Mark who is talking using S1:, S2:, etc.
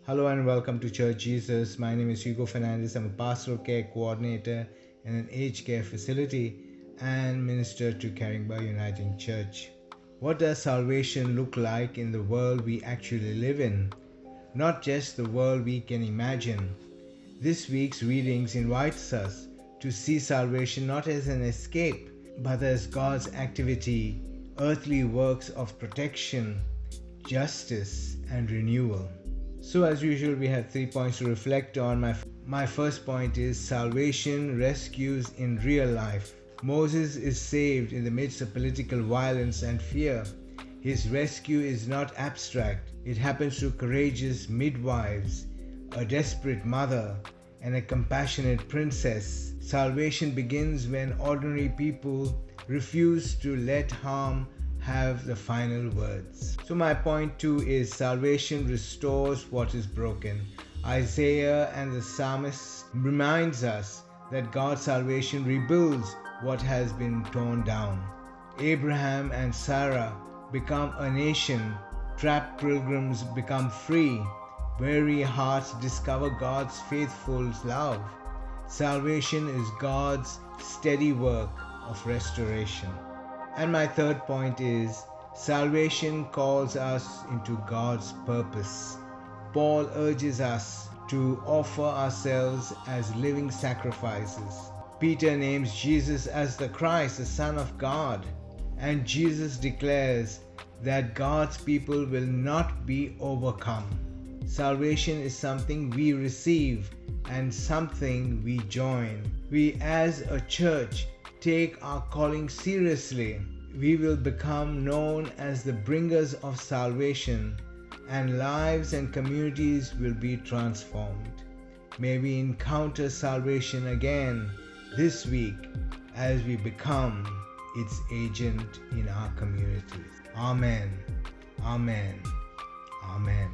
S1: Hello and welcome to Church Jesus. My name is Hugo Fernandes. I'm a pastoral care coordinator in an aged care facility and minister to Caringbar Uniting Church. What does salvation look like in the world we actually live in? Not just the world we can imagine. This week's readings invites us to see salvation not as an escape, but as God's activity, earthly works of protection, justice, and renewal. So as usual, we have 3 points to reflect on. My first point is salvation rescues in real life. Moses is saved in the midst of political violence and fear. His rescue is not abstract. It happens through courageous midwives, a desperate mother, and a compassionate princess. Salvation begins when ordinary people refuse to let harm have the final words. So my point 2 is salvation restores what is broken. Isaiah and the psalmist reminds us that God's salvation rebuilds what has been torn down. Abraham and Sarah become a nation. Trapped pilgrims become free. Weary hearts discover God's faithful love. Salvation is God's steady work of restoration. And my third point is salvation calls us into God's purpose. Paul urges us to offer ourselves as living sacrifices. Peter names Jesus as the Christ, the Son of God. And Jesus declares that God's people will not be overcome. Salvation is something we receive and something we join. We as a church take our calling seriously. We will become known as the bringers of salvation, and lives and communities will be transformed. May we encounter salvation again this week as we become its agent in our communities. Amen. Amen. Amen.